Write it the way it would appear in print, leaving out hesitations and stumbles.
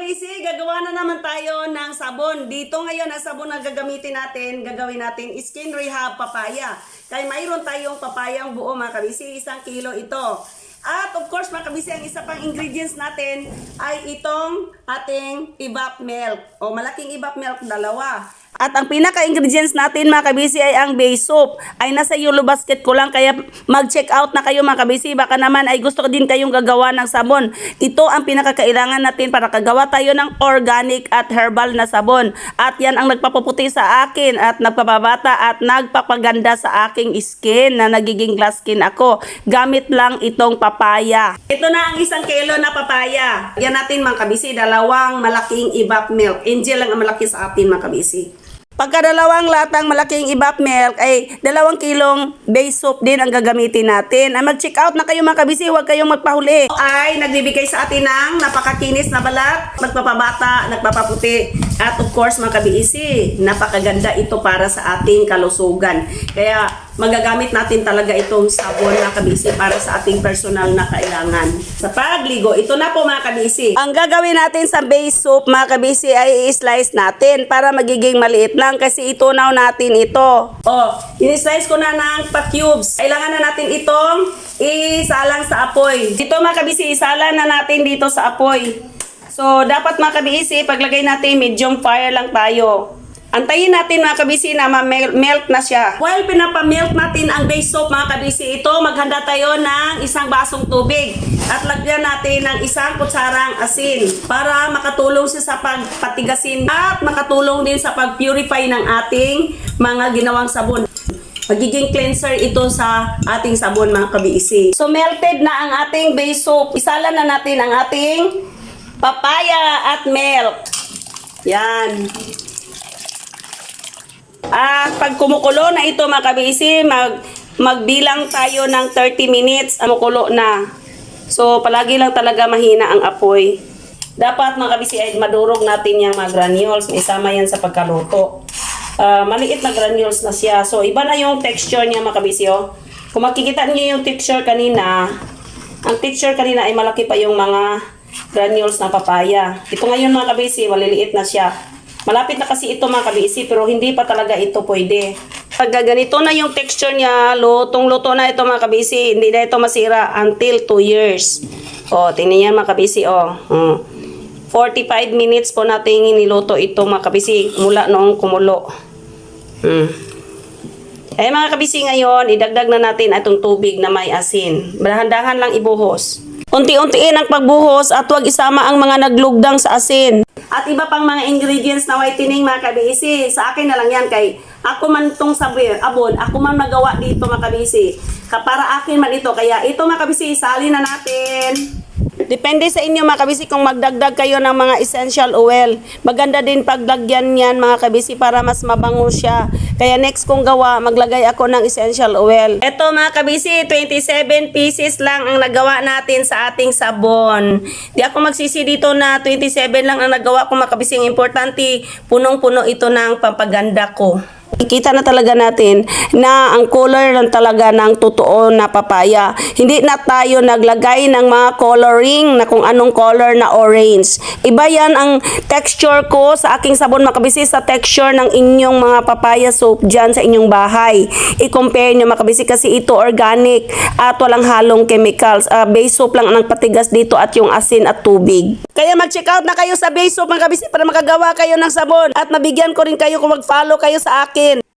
kabisi, gagawa na naman tayo ng sabon. Dito ngayon, ang sabon na gagamitin natin, gagawin natin Skin Rehab Papaya. Kaya mayroon tayong papayang buo mga kabisi, 1 kilo ito. At of course mga kabisi, ang isa pang ingredients natin ay itong ating evap milk. O malaking evap milk, 2. At ang pinaka-ingredients natin mga kabisi ay ang base soap. Ay nasa yellow basket ko lang, kaya mag-check out na kayo mga kabisi. Baka naman ay gusto din kayong gagawa ng sabon. Ito ang pinakakailangan natin para kagawa tayo ng organic at herbal na sabon. At yan ang nagpapaputi sa akin at nagpapabata at nagpapaganda sa aking skin na nagiging glass skin ako. Gamit lang itong papaya. Ito na ang 1 kilo na papaya. Yan natin mga kabisi, 2 malaking evap milk. Angel lang ang malaki sa atin mga kabisi. Pagka 2 latang malaking evap milk ay 2 kilong base soap din ang gagamitin natin. Ay mag-check out na kayo mga kabisi, huwag kayong magpahuli. Ay nagbibigay sa atin ng napakakinis na balat, magpapabata, nagpapaputi. At of course mga kabisi, napakaganda ito para sa ating kalusugan. Kaya magagamit natin talaga itong sabon mga kabisi para sa ating personal na kailangan. Sa pagligo, ito na po mga kabisi. Ang gagawin natin sa base soap mga kabisi ay i-slice natin para magiging maliit lang kasi itunaw natin ito. In-slice ko na ng pa-cubes. Kailangan na natin itong isalang sa apoy. Ito mga kabisi, isalang na natin dito sa apoy. So, dapat mga kabisi, paglagay natin medium fire lang tayo. Antayin natin mga kabisi na ma-melt na siya. While pinapamelt natin ang base soap mga kabisi, ito maghanda tayo ng 1 basong tubig. At lagyan natin ng 1 kutsarang asin para makatulong siya sa pagpatigasin at makatulong din sa pag-purify ng ating mga ginawang sabon. Magiging cleanser ito sa ating sabon mga kabisi. So melted na ang ating base soap. Isalan na natin ang ating papaya at milk. Yan. At pag kumukulo na ito mga kabisi, magbilang tayo ng 30 minutes ang kumukulo na. So palagi lang talaga mahina ang apoy. Dapat mga kabisi ay madurog natin yung mga granules. May isama yan sa pagkaluto. Maliit na granules na siya. So iba na yung texture niya mga kabisi. Oh. Kung makikita niyo yung texture kanina, ang texture kanina ay malaki pa yung mga granules ng papaya. Ito ngayon mga kabisi, maliliit na siya. Malapit na kasi ito mga kabisi, pero hindi pa talaga ito pwede. Pag ganito na yung texture niya, lutong-luto na ito mga kabisi. Hindi na ito masira until 2 years. Tingnan niya mga kabisi. 45 minutes po natin niluto ito mga kabisi mula noong kumulo. Eh mga kabisi ngayon, idagdag na natin itong tubig na may asin. Dahan-dahan lang ibuhos. Unti-untiin ang pagbuhos at huwag isama ang mga naglugdang sa asin. At iba pang mga ingredients na whitening mga kabisi. Sa akin na lang yan kay ako man itong abon, ako man magawa dito mga kabisi. Para akin man ito. Kaya ito mga kabisi, isali na natin. Depende sa inyo mga kabisi kung magdagdag kayo ng mga essential oil. Maganda din paglagyan yan mga kabisi para mas mabango siya. Kaya next kong gawa, maglagay ako ng essential oil. Ito mga kabisi, 27 pieces lang ang nagawa natin sa ating sabon. Di ako magsisi dito na 27 lang ang nagawa ko mga kabisi. Ang importante, punong-puno ito ng pampaganda ko. Ikita na talaga natin na ang color lang talaga ng totoo na papaya. Hindi na tayo naglagay ng mga coloring na kung anong color na orange. Iba yan ang texture ko sa aking sabon mga kabisi sa texture ng inyong mga papaya soap dyan sa inyong bahay. I-compare nyo mga kabisi kasi ito organic at walang halong chemicals. Base soap lang ang patigas dito at yung asin at tubig. Kaya mag-check out na kayo sa base soap mga kabisi para makagawa kayo ng sabon at mabigyan ko rin kayo kung mag-follow kayo sa akin.